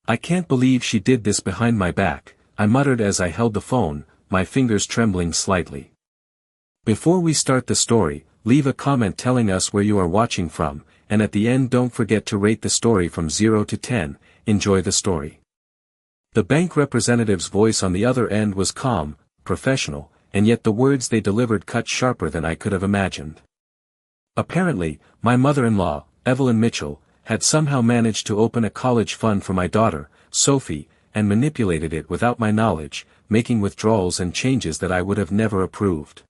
"I can't believe she did this behind my back," I muttered as I held the phone, my fingers trembling slightly. Before we start the story, leave a comment telling us where you are watching from, and at the end don't forget to rate the story from 0 to 10, enjoy the story. The bank representative's voice on the other end was calm, professional, and yet the words they delivered cut sharper than I could have imagined. Apparently, my mother-in-law, Evelyn Mitchell, had somehow managed to open a college fund for my daughter, Sophie, and manipulated it without my knowledge, making withdrawals and changes that I would have never approved.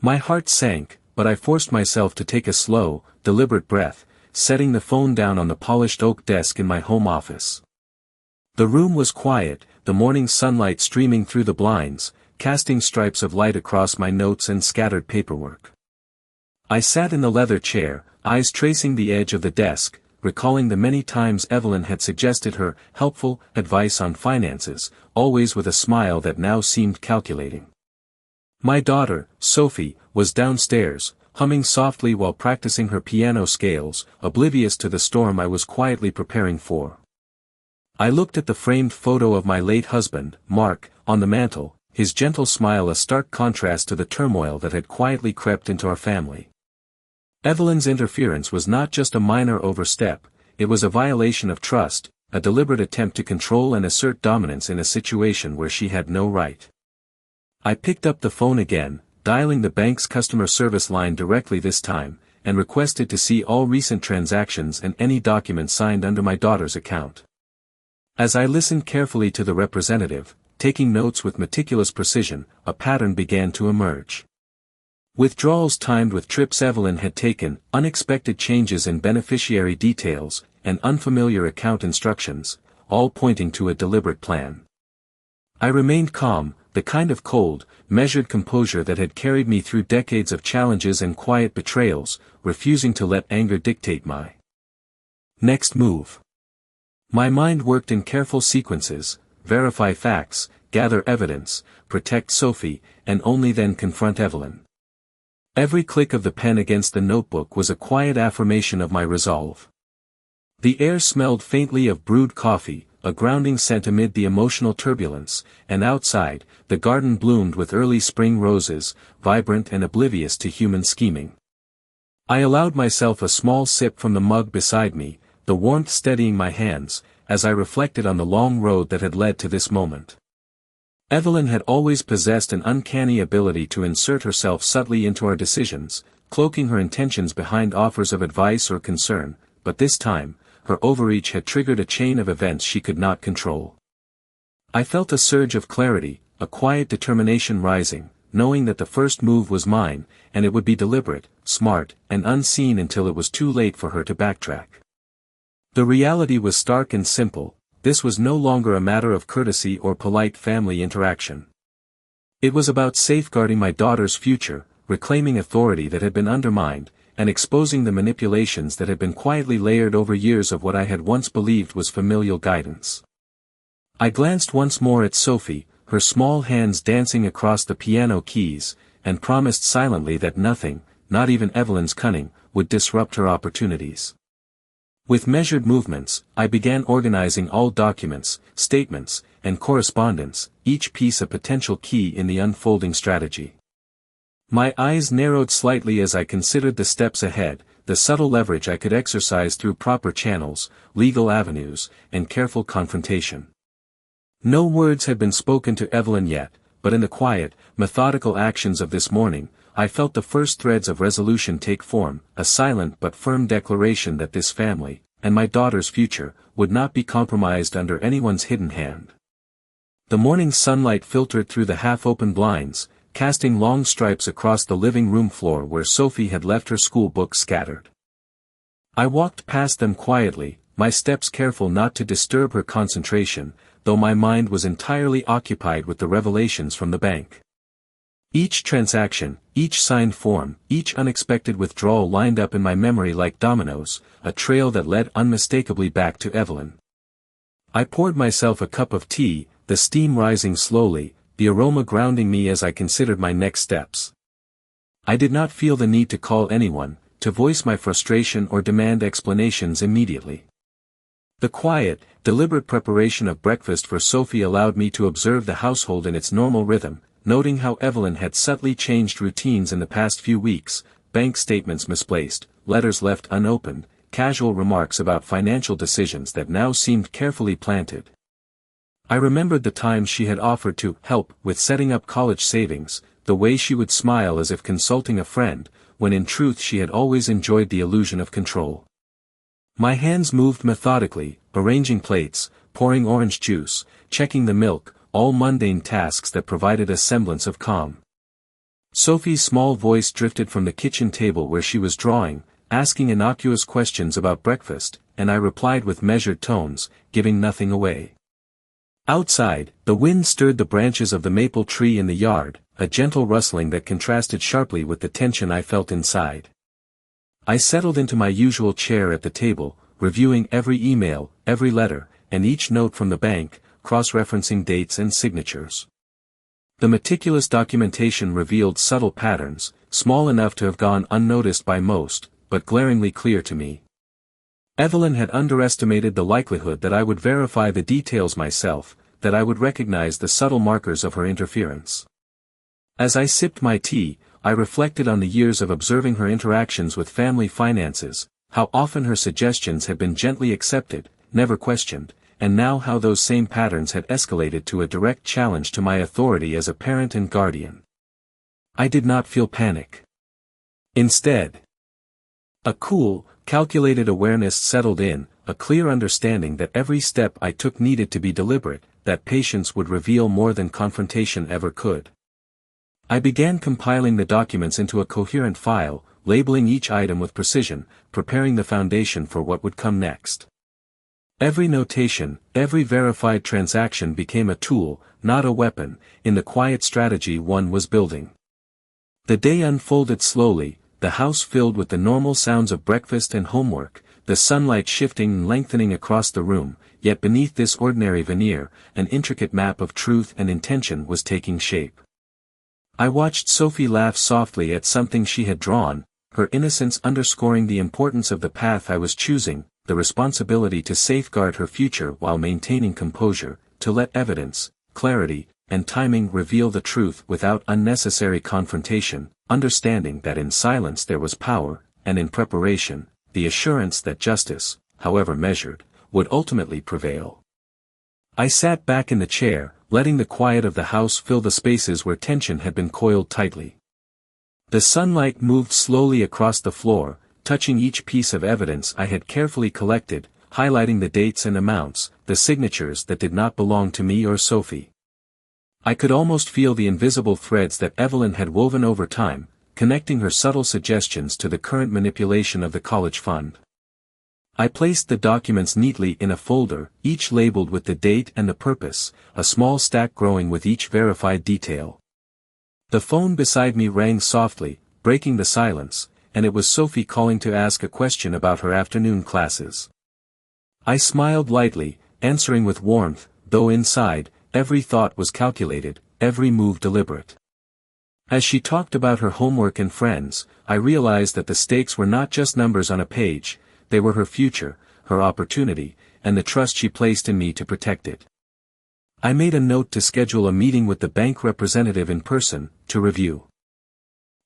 My heart sank, but I forced myself to take a slow, deliberate breath, setting the phone down on the polished oak desk in my home office. The room was quiet, the morning sunlight streaming through the blinds, casting stripes of light across my notes and scattered paperwork. I sat in the leather chair, eyes tracing the edge of the desk, recalling the many times Evelyn had suggested her helpful advice on finances, always with a smile that now seemed calculating. My daughter, Sophie, was downstairs, humming softly while practicing her piano scales, oblivious to the storm I was quietly preparing for. I looked at the framed photo of my late husband, Mark, on the mantel, his gentle smile a stark contrast to the turmoil that had quietly crept into our family. Evelyn's interference was not just a minor overstep, it was a violation of trust, a deliberate attempt to control and assert dominance in a situation where she had no right. I picked up the phone again, dialing the bank's customer service line directly this time, and requested to see all recent transactions and any documents signed under my daughter's account. As I listened carefully to the representative, taking notes with meticulous precision, a pattern began to emerge. Withdrawals timed with trips Evelyn had taken, unexpected changes in beneficiary details, and unfamiliar account instructions, all pointing to a deliberate plan. I remained calm, the kind of cold, measured composure that had carried me through decades of challenges and quiet betrayals, refusing to let anger dictate my next move. My mind worked in careful sequences: verify facts, gather evidence, protect Sophie, and only then confront Evelyn. Every click of the pen against the notebook was a quiet affirmation of my resolve. The air smelled faintly of brewed coffee, a grounding scent amid the emotional turbulence, and outside, the garden bloomed with early spring roses, vibrant and oblivious to human scheming. I allowed myself a small sip from the mug beside me, the warmth steadying my hands, as I reflected on the long road that had led to this moment. Evelyn had always possessed an uncanny ability to insert herself subtly into our decisions, cloaking her intentions behind offers of advice or concern, but this time, her overreach had triggered a chain of events she could not control. I felt a surge of clarity, a quiet determination rising, knowing that the first move was mine, and it would be deliberate, smart, and unseen until it was too late for her to backtrack. The reality was stark and simple: this was no longer a matter of courtesy or polite family interaction. It was about safeguarding my daughter's future, reclaiming authority that had been undermined, and exposing the manipulations that had been quietly layered over years of what I had once believed was familial guidance. I glanced once more at Sophie, her small hands dancing across the piano keys, and promised silently that nothing, not even Evelyn's cunning, would disrupt her opportunities. With measured movements, I began organizing all documents, statements, and correspondence, each piece a potential key in the unfolding strategy. My eyes narrowed slightly as I considered the steps ahead, the subtle leverage I could exercise through proper channels, legal avenues, and careful confrontation. No words had been spoken to Evelyn yet, but in the quiet, methodical actions of this morning, I felt the first threads of resolution take form, a silent but firm declaration that this family, and my daughter's future, would not be compromised under anyone's hidden hand. The morning sunlight filtered through the half-open blinds, casting long stripes across the living room floor where Sophie had left her school books scattered. I walked past them quietly, my steps careful not to disturb her concentration, though my mind was entirely occupied with the revelations from the bank. Each transaction, each signed form, each unexpected withdrawal lined up in my memory like dominoes, a trail that led unmistakably back to Evelyn. I poured myself a cup of tea, the steam rising slowly, the aroma grounding me as I considered my next steps. I did not feel the need to call anyone, to voice my frustration or demand explanations immediately. The quiet, deliberate preparation of breakfast for Sophie allowed me to observe the household in its normal rhythm, noting how Evelyn had subtly changed routines in the past few weeks, bank statements misplaced, letters left unopened, casual remarks about financial decisions that now seemed carefully planted. I remembered the times she had offered to help with setting up college savings, the way she would smile as if consulting a friend, when in truth she had always enjoyed the illusion of control. My hands moved methodically, arranging plates, pouring orange juice, checking the milk, all mundane tasks that provided a semblance of calm. Sophie's small voice drifted from the kitchen table where she was drawing, asking innocuous questions about breakfast, and I replied with measured tones, giving nothing away. Outside, the wind stirred the branches of the maple tree in the yard, a gentle rustling that contrasted sharply with the tension I felt inside. I settled into my usual chair at the table, reviewing every email, every letter, and each note from the bank, cross-referencing dates and signatures. The meticulous documentation revealed subtle patterns, small enough to have gone unnoticed by most, but glaringly clear to me. Evelyn had underestimated the likelihood that I would verify the details myself, that I would recognize the subtle markers of her interference. As I sipped my tea, I reflected on the years of observing her interactions with family finances, how often her suggestions had been gently accepted, never questioned, and now how those same patterns had escalated to a direct challenge to my authority as a parent and guardian. I did not feel panic. Instead, a cool, calculated awareness settled in, a clear understanding that every step I took needed to be deliberate, that patience would reveal more than confrontation ever could. I began compiling the documents into a coherent file, labeling each item with precision, preparing the foundation for what would come next. Every notation, every verified transaction became a tool, not a weapon, in the quiet strategy one was building. The day unfolded slowly, the house filled with the normal sounds of breakfast and homework, the sunlight shifting and lengthening across the room, yet beneath this ordinary veneer, an intricate map of truth and intention was taking shape. I watched Sophie laugh softly at something she had drawn, her innocence underscoring the importance of the path I was choosing, the responsibility to safeguard her future while maintaining composure, to let evidence, clarity, and timing reveal the truth without unnecessary confrontation, understanding that in silence there was power, and in preparation, the assurance that justice, however measured, would ultimately prevail. I sat back in the chair, letting the quiet of the house fill the spaces where tension had been coiled tightly. The sunlight moved slowly across the floor, touching each piece of evidence I had carefully collected, highlighting the dates and amounts, the signatures that did not belong to me or Sophie. I could almost feel the invisible threads that Evelyn had woven over time, connecting her subtle suggestions to the current manipulation of the college fund. I placed the documents neatly in a folder, each labeled with the date and the purpose, a small stack growing with each verified detail. The phone beside me rang softly, breaking the silence, and it was Sophie calling to ask a question about her afternoon classes. I smiled lightly, answering with warmth, though inside, every thought was calculated, every move deliberate. As she talked about her homework and friends, I realized that the stakes were not just numbers on a page, they were her future, her opportunity, and the trust she placed in me to protect it. I made a note to schedule a meeting with the bank representative in person, to review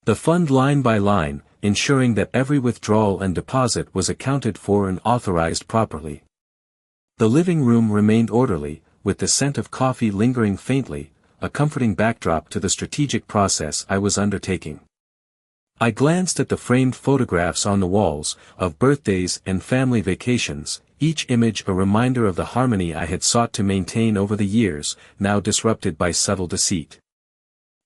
the fund line by line, ensuring that every withdrawal and deposit was accounted for and authorized properly. The living room remained orderly, with the scent of coffee lingering faintly, a comforting backdrop to the strategic process I was undertaking. I glanced at the framed photographs on the walls, of birthdays and family vacations, each image a reminder of the harmony I had sought to maintain over the years, now disrupted by subtle deceit.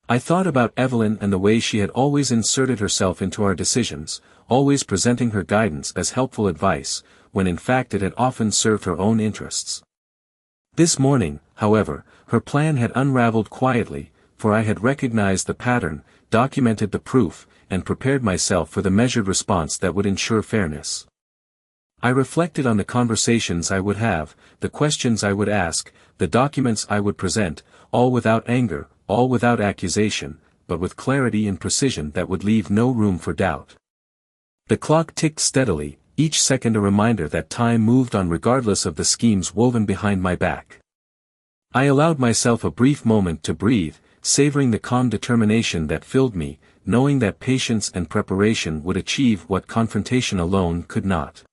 I thought about Evelyn and the way she had always inserted herself into our decisions, always presenting her guidance as helpful advice, when in fact it had often served her own interests. This morning, however, her plan had unraveled quietly, for I had recognized the pattern, documented the proof, and prepared myself for the measured response that would ensure fairness. I reflected on the conversations I would have, the questions I would ask, the documents I would present, all without anger, all without accusation, but with clarity and precision that would leave no room for doubt. The clock ticked steadily, each second a reminder that time moved on regardless of the schemes woven behind my back. I allowed myself a brief moment to breathe, savoring the calm determination that filled me, knowing that patience and preparation would achieve what confrontation alone could not.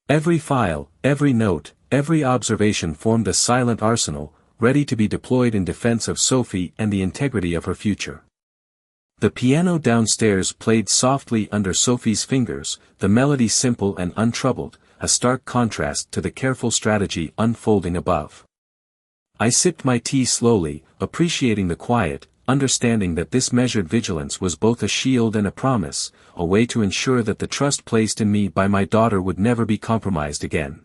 Every file, every note, every observation formed a silent arsenal, ready to be deployed in defense of Sophie and the integrity of her future. The piano downstairs played softly under Sophie's fingers, the melody simple and untroubled, a stark contrast to the careful strategy unfolding above. I sipped my tea slowly, appreciating the quiet, understanding that this measured vigilance was both a shield and a promise, a way to ensure that the trust placed in me by my daughter would never be compromised again.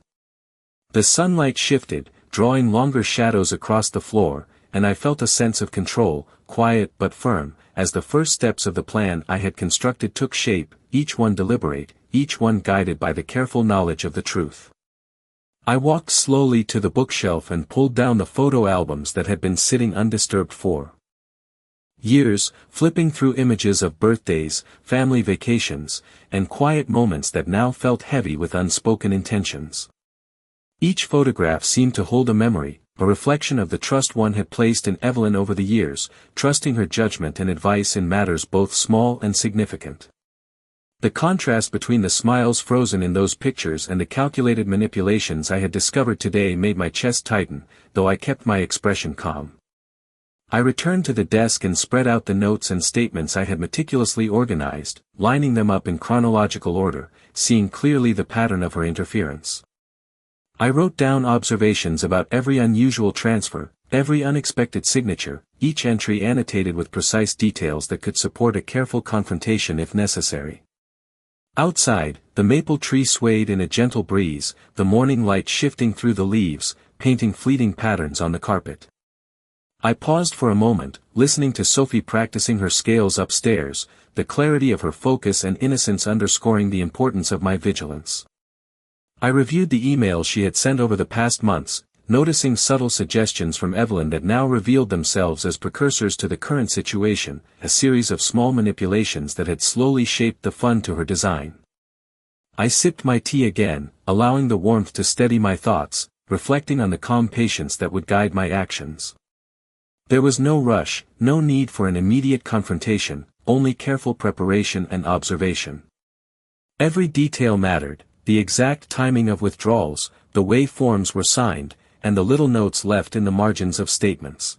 The sunlight shifted, drawing longer shadows across the floor, and I felt a sense of control, quiet but firm, as the first steps of the plan I had constructed took shape, each one deliberate, each one guided by the careful knowledge of the truth. I walked slowly to the bookshelf and pulled down the photo albums that had been sitting undisturbed for years, flipping through images of birthdays, family vacations, and quiet moments that now felt heavy with unspoken intentions. Each photograph seemed to hold a memory, a reflection of the trust one had placed in Evelyn over the years, trusting her judgment and advice in matters both small and significant. The contrast between the smiles frozen in those pictures and the calculated manipulations I had discovered today made my chest tighten, though I kept my expression calm. I returned to the desk and spread out the notes and statements I had meticulously organized, lining them up in chronological order, seeing clearly the pattern of her interference. I wrote down observations about every unusual transfer, every unexpected signature, each entry annotated with precise details that could support a careful confrontation if necessary. Outside, the maple tree swayed in a gentle breeze, the morning light shifting through the leaves, painting fleeting patterns on the carpet. I paused for a moment, listening to Sophie practicing her scales upstairs, the clarity of her focus and innocence underscoring the importance of my vigilance. I reviewed the emails she had sent over the past months, noticing subtle suggestions from Evelyn that now revealed themselves as precursors to the current situation, a series of small manipulations that had slowly shaped the fund to her design. I sipped my tea again, allowing the warmth to steady my thoughts, reflecting on the calm patience that would guide my actions. There was no rush, no need for an immediate confrontation, only careful preparation and observation. Every detail mattered. The exact timing of withdrawals, the way forms were signed, and the little notes left in the margins of statements.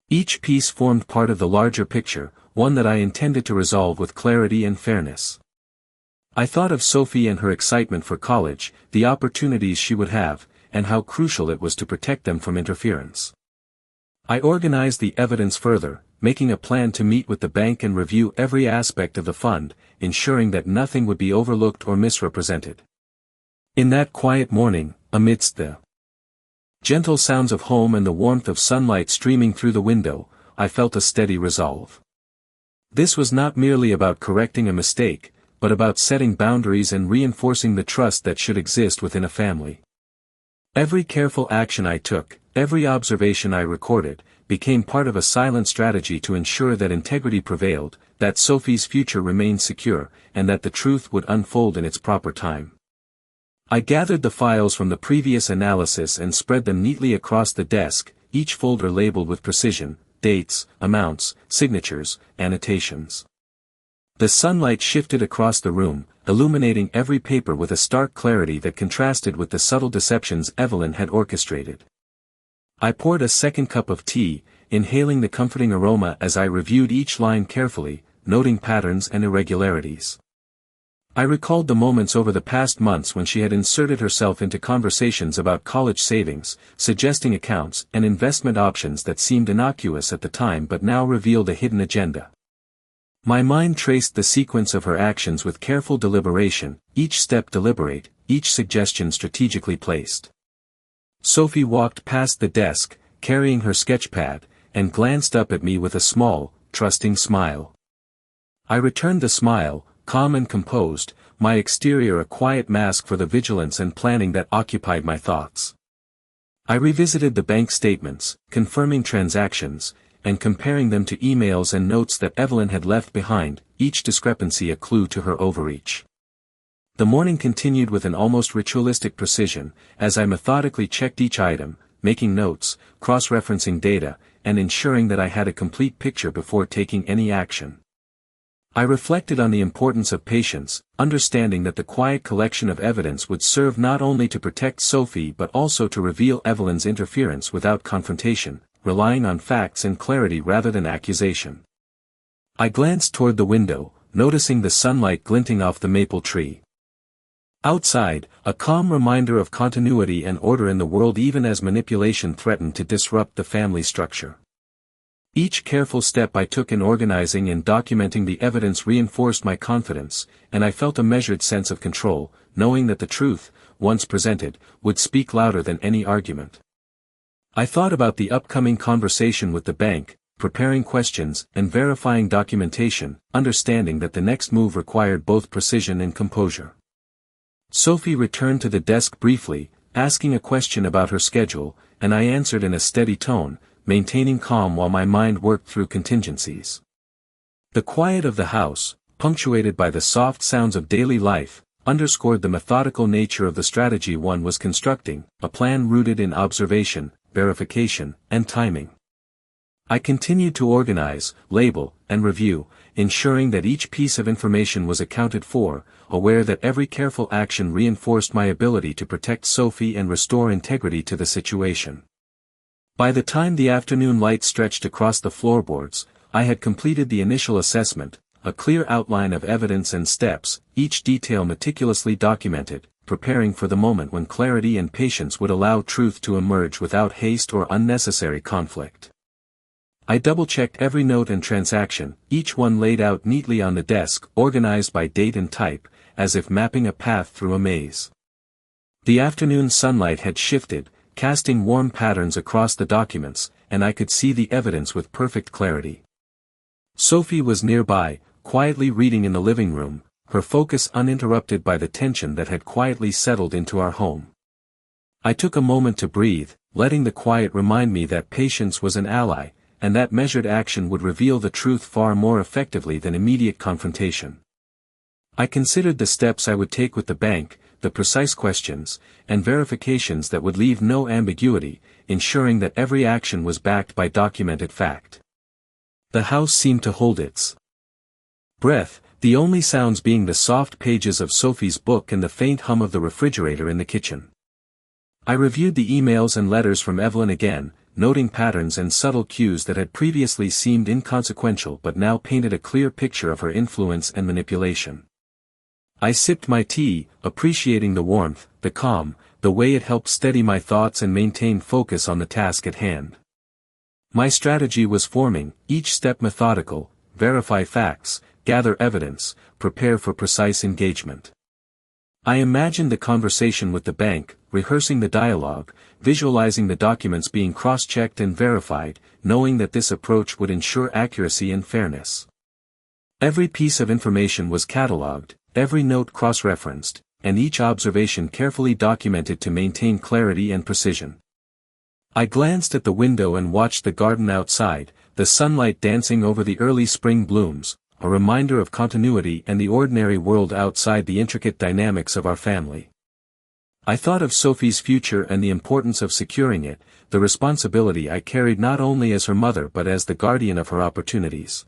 Each piece formed part of the larger picture, one that I intended to resolve with clarity and fairness. I thought of Sophie and her excitement for college, the opportunities she would have, and how crucial it was to protect them from interference. I organized the evidence further, making a plan to meet with the bank and review every aspect of the fund, ensuring that nothing would be overlooked or misrepresented. In that quiet morning, amidst the gentle sounds of home and the warmth of sunlight streaming through the window, I felt a steady resolve. This was not merely about correcting a mistake, but about setting boundaries and reinforcing the trust that should exist within a family. Every careful action I took, every observation I recorded, became part of a silent strategy to ensure that integrity prevailed, that Sophie's future remained secure, and that the truth would unfold in its proper time. I gathered the files from the previous analysis and spread them neatly across the desk, each folder labeled with precision, dates, amounts, signatures, annotations. The sunlight shifted across the room, illuminating every paper with a stark clarity that contrasted with the subtle deceptions Evelyn had orchestrated. I poured a second cup of tea, inhaling the comforting aroma as I reviewed each line carefully, noting patterns and irregularities. I recalled the moments over the past months when she had inserted herself into conversations about college savings, suggesting accounts and investment options that seemed innocuous at the time but now revealed a hidden agenda. My mind traced the sequence of her actions with careful deliberation, each step deliberate, each suggestion strategically placed. Sophie walked past the desk, carrying her sketchpad, and glanced up at me with a small, trusting smile. I returned the smile, calm and composed, my exterior a quiet mask for the vigilance and planning that occupied my thoughts. I revisited the bank statements, confirming transactions, and comparing them to emails and notes that Evelyn had left behind, each discrepancy a clue to her overreach. The morning continued with an almost ritualistic precision, as I methodically checked each item, making notes, cross-referencing data, and ensuring that I had a complete picture before taking any action. I reflected on the importance of patience, understanding that the quiet collection of evidence would serve not only to protect Sophie but also to reveal Evelyn's interference without confrontation, relying on facts and clarity rather than accusation. I glanced toward the window, noticing the sunlight glinting off the maple tree. Outside, a calm reminder of continuity and order in the world even as manipulation threatened to disrupt the family structure. Each careful step I took in organizing and documenting the evidence reinforced my confidence, and I felt a measured sense of control, knowing that the truth, once presented, would speak louder than any argument. I thought about the upcoming conversation with the bank, preparing questions and verifying documentation, understanding that the next move required both precision and composure. Sophie returned to the desk briefly, asking a question about her schedule, and I answered in a steady tone, maintaining calm while my mind worked through contingencies. The quiet of the house, punctuated by the soft sounds of daily life, underscored the methodical nature of the strategy one was constructing, a plan rooted in observation, verification, and timing. I continued to organize, label, and review, ensuring that each piece of information was accounted for, aware that every careful action reinforced my ability to protect Sophie and restore integrity to the situation. By the time the afternoon light stretched across the floorboards, I had completed the initial assessment, a clear outline of evidence and steps, each detail meticulously documented, preparing for the moment when clarity and patience would allow truth to emerge without haste or unnecessary conflict. I double-checked every note and transaction, each one laid out neatly on the desk, organized by date and type, as if mapping a path through a maze. The afternoon sunlight had shifted, casting warm patterns across the documents, and I could see the evidence with perfect clarity. Sophie was nearby, quietly reading in the living room, her focus uninterrupted by the tension that had quietly settled into our home. I took a moment to breathe, letting the quiet remind me that patience was an ally, and that measured action would reveal the truth far more effectively than immediate confrontation. I considered the steps I would take with the bank, the precise questions, and verifications that would leave no ambiguity, ensuring that every action was backed by documented fact. The house seemed to hold its breath, the only sounds being the soft pages of Sophie's book and the faint hum of the refrigerator in the kitchen. I reviewed the emails and letters from Evelyn again, noting patterns and subtle cues that had previously seemed inconsequential but now painted a clear picture of her influence and manipulation. I sipped my tea, appreciating the warmth, the calm, the way it helped steady my thoughts and maintain focus on the task at hand. My strategy was forming, each step methodical: verify facts, gather evidence, prepare for precise engagement. I imagined the conversation with the bank, rehearsing the dialogue, visualizing the documents being cross-checked and verified, knowing that this approach would ensure accuracy and fairness. Every piece of information was catalogued, every note cross-referenced, and each observation carefully documented to maintain clarity and precision. I glanced at the window and watched the garden outside, the sunlight dancing over the early spring blooms, a reminder of continuity and the ordinary world outside the intricate dynamics of our family. I thought of Sophie's future and the importance of securing it, the responsibility I carried not only as her mother but as the guardian of her opportunities.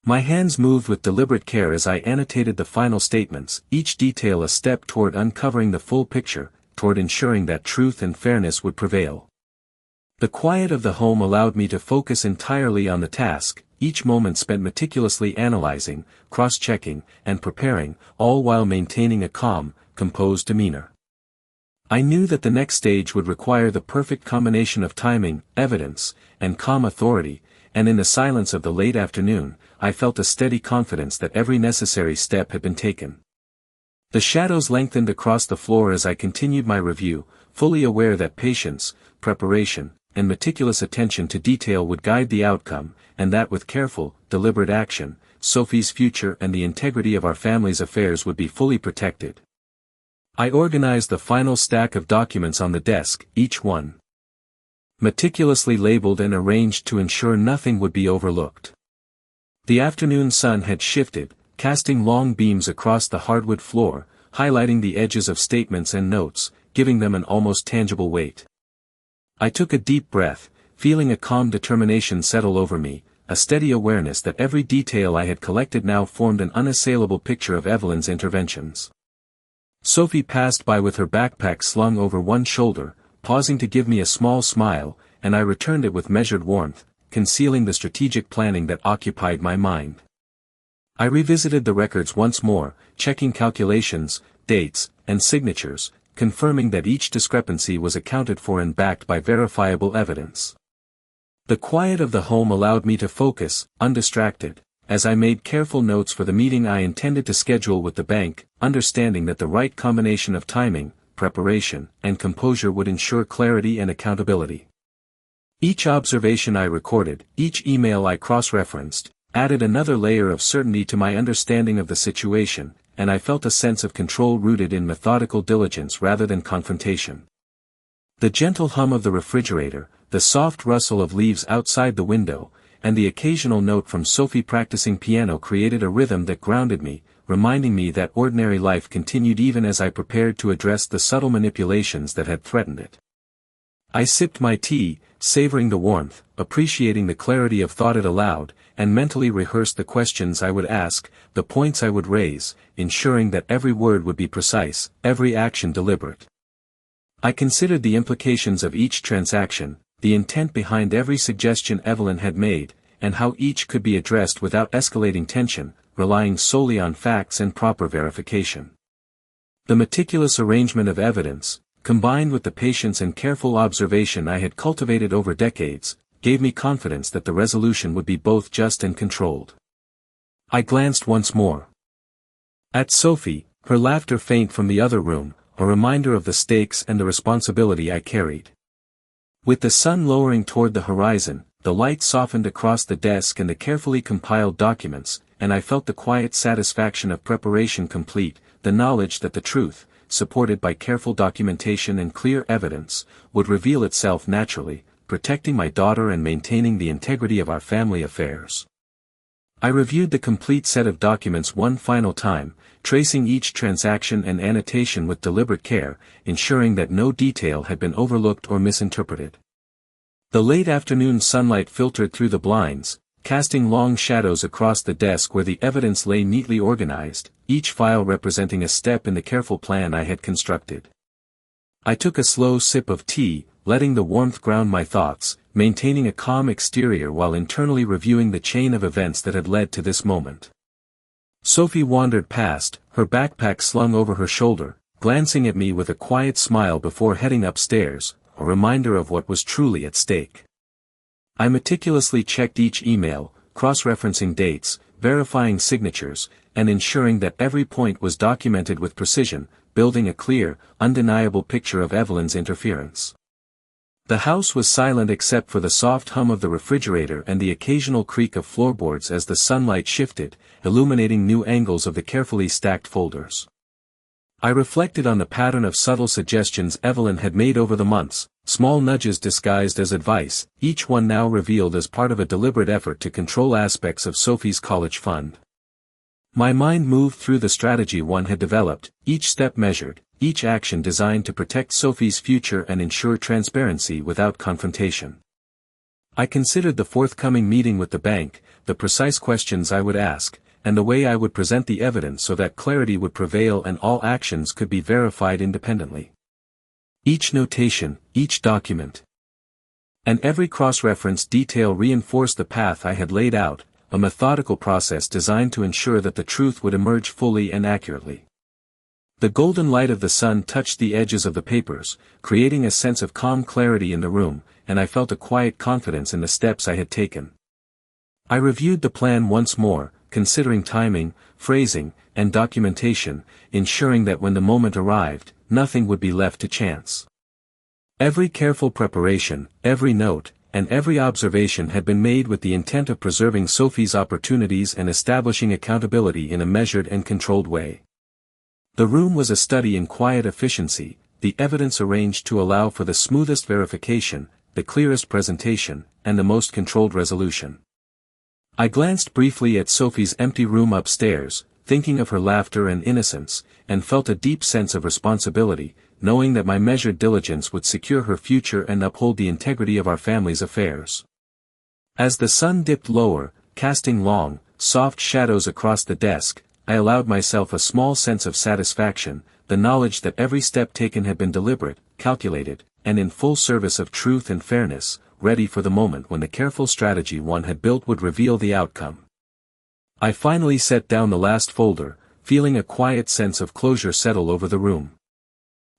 My hands moved with deliberate care as I annotated the final statements, each detail a step toward uncovering the full picture, toward ensuring that truth and fairness would prevail. The quiet of the home allowed me to focus entirely on the task, each moment spent meticulously analyzing, cross-checking, and preparing, all while maintaining a calm, composed demeanor. I knew that the next stage would require the perfect combination of timing, evidence, and calm authority, and in the silence of the late afternoon, I felt a steady confidence that every necessary step had been taken. The shadows lengthened across the floor as I continued my review, fully aware that patience, preparation, and meticulous attention to detail would guide the outcome, and that with careful, deliberate action, Sophie's future and the integrity of our family's affairs would be fully protected. I organized the final stack of documents on the desk, each one meticulously labeled and arranged to ensure nothing would be overlooked. The afternoon sun had shifted, casting long beams across the hardwood floor, highlighting the edges of statements and notes, giving them an almost tangible weight. I took a deep breath, feeling a calm determination settle over me, a steady awareness that every detail I had collected now formed an unassailable picture of Evelyn's interventions. Sophie passed by with her backpack slung over one shoulder, pausing to give me a small smile, and I returned it with measured warmth, concealing the strategic planning that occupied my mind. I revisited the records once more, checking calculations, dates, and signatures, confirming that each discrepancy was accounted for and backed by verifiable evidence. The quiet of the home allowed me to focus, undistracted, as I made careful notes for the meeting I intended to schedule with the bank, understanding that the right combination of timing, preparation, and composure would ensure clarity and accountability. Each observation I recorded, each email I cross-referenced, added another layer of certainty to my understanding of the situation, and I felt a sense of control rooted in methodical diligence rather than confrontation. The gentle hum of the refrigerator, the soft rustle of leaves outside the window, and the occasional note from Sophie practicing piano created a rhythm that grounded me, reminding me that ordinary life continued even as I prepared to address the subtle manipulations that had threatened it. I sipped my tea, savoring the warmth, appreciating the clarity of thought it allowed, and mentally rehearsed the questions I would ask, the points I would raise, ensuring that every word would be precise, every action deliberate. I considered the implications of each transaction, the intent behind every suggestion Evelyn had made, and how each could be addressed without escalating tension, relying solely on facts and proper verification. The meticulous arrangement of evidence, combined with the patience and careful observation I had cultivated over decades, gave me confidence that the resolution would be both just and controlled. I glanced once more at Sophie, her laughter faint from the other room, a reminder of the stakes and the responsibility I carried. With the sun lowering toward the horizon, the light softened across the desk and the carefully compiled documents, and I felt the quiet satisfaction of preparation complete, the knowledge that the truth, supported by careful documentation and clear evidence, would reveal itself naturally, protecting my daughter and maintaining the integrity of our family affairs. I reviewed the complete set of documents one final time, tracing each transaction and annotation with deliberate care, ensuring that no detail had been overlooked or misinterpreted. The late afternoon sunlight filtered through the blinds, casting long shadows across the desk where the evidence lay neatly organized, each file representing a step in the careful plan I had constructed. I took a slow sip of tea, letting the warmth ground my thoughts, maintaining a calm exterior while internally reviewing the chain of events that had led to this moment. Sophie wandered past, her backpack slung over her shoulder, glancing at me with a quiet smile before heading upstairs, a reminder of what was truly at stake. I meticulously checked each email, cross-referencing dates, verifying signatures, and ensuring that every point was documented with precision, building a clear, undeniable picture of Evelyn's interference. The house was silent except for the soft hum of the refrigerator and the occasional creak of floorboards as the sunlight shifted, illuminating new angles of the carefully stacked folders. I reflected on the pattern of subtle suggestions Evelyn had made over the months, small nudges disguised as advice, each one now revealed as part of a deliberate effort to control aspects of Sophie's college fund. My mind moved through the strategy one had developed, each step measured, each action designed to protect Sophie's future and ensure transparency without confrontation. I considered the forthcoming meeting with the bank, the precise questions I would ask, and the way I would present the evidence so that clarity would prevail and all actions could be verified independently. Each notation, each document, and every cross-reference detail reinforced the path I had laid out, a methodical process designed to ensure that the truth would emerge fully and accurately. The golden light of the sun touched the edges of the papers, creating a sense of calm clarity in the room, and I felt a quiet confidence in the steps I had taken. I reviewed the plan once more, considering timing, phrasing, and documentation, ensuring that when the moment arrived, nothing would be left to chance. Every careful preparation, every note, and every observation had been made with the intent of preserving Sophie's opportunities and establishing accountability in a measured and controlled way. The room was a study in quiet efficiency, the evidence arranged to allow for the smoothest verification, the clearest presentation, and the most controlled resolution. I glanced briefly at Sophie's empty room upstairs, thinking of her laughter and innocence, and felt a deep sense of responsibility, knowing that my measured diligence would secure her future and uphold the integrity of our family's affairs. As the sun dipped lower, casting long, soft shadows across the desk, I allowed myself a small sense of satisfaction, the knowledge that every step taken had been deliberate, calculated, and in full service of truth and fairness, ready for the moment when the careful strategy one had built would reveal the outcome. I finally set down the last folder, feeling a quiet sense of closure settle over the room.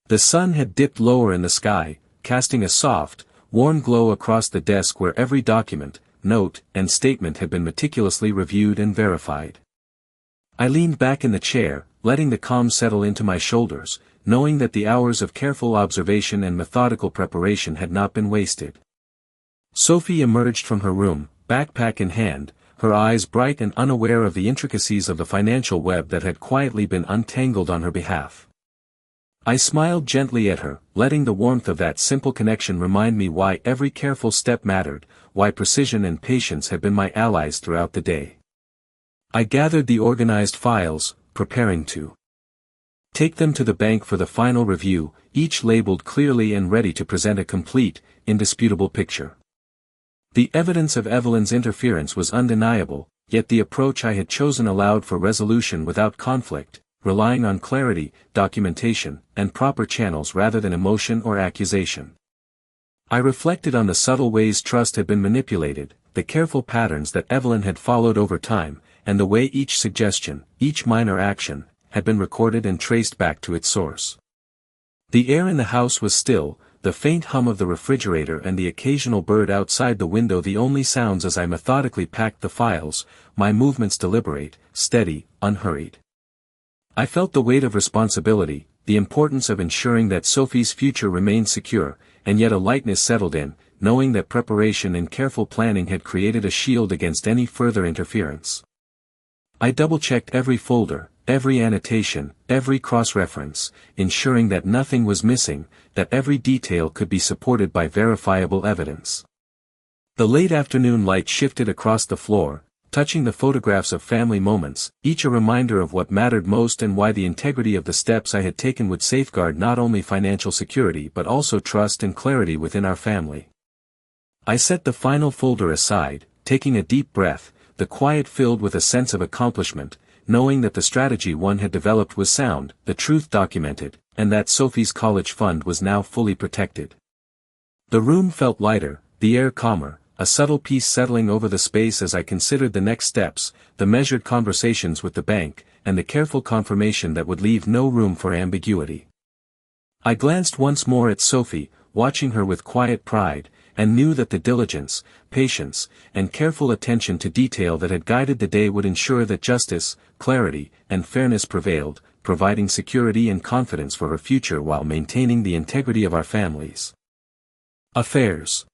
The sun had dipped lower in the sky, casting a soft, warm glow across the desk where every document, note, and statement had been meticulously reviewed and verified. I leaned back in the chair, letting the calm settle into my shoulders, knowing that the hours of careful observation and methodical preparation had not been wasted. Sophie emerged from her room, backpack in hand, her eyes bright and unaware of the intricacies of the financial web that had quietly been untangled on her behalf. I smiled gently at her, letting the warmth of that simple connection remind me why every careful step mattered, why precision and patience had been my allies throughout the day. I gathered the organized files, preparing to take them to the bank for the final review, each labeled clearly and ready to present a complete, indisputable picture. The evidence of Evelyn's interference was undeniable, yet the approach I had chosen allowed for resolution without conflict, relying on clarity, documentation, and proper channels rather than emotion or accusation. I reflected on the subtle ways trust had been manipulated, the careful patterns that Evelyn had followed over time, and the way each suggestion, each minor action, had been recorded and traced back to its source. The air in the house was still, the faint hum of the refrigerator and the occasional bird outside the window the only sounds as I methodically packed the files, my movements deliberate, steady, unhurried. I felt the weight of responsibility, the importance of ensuring that Sophie's future remained secure, and yet a lightness settled in, knowing that preparation and careful planning had created a shield against any further interference. I double-checked every folder, every annotation, every cross-reference, ensuring that nothing was missing, that every detail could be supported by verifiable evidence. The late afternoon light shifted across the floor, touching the photographs of family moments, each a reminder of what mattered most and why the integrity of the steps I had taken would safeguard not only financial security but also trust and clarity within our family. I set the final folder aside, taking a deep breath, the quiet filled with a sense of accomplishment, knowing that the strategy one had developed was sound, the truth documented, and that Sophie's college fund was now fully protected. The room felt lighter, the air calmer, a subtle peace settling over the space as I considered the next steps, the measured conversations with the bank, and the careful confirmation that would leave no room for ambiguity. I glanced once more at Sophie, watching her with quiet pride, and knew that the diligence, patience, and careful attention to detail that had guided the day would ensure that justice, clarity, and fairness prevailed, providing security and confidence for her future while maintaining the integrity of our family's affairs.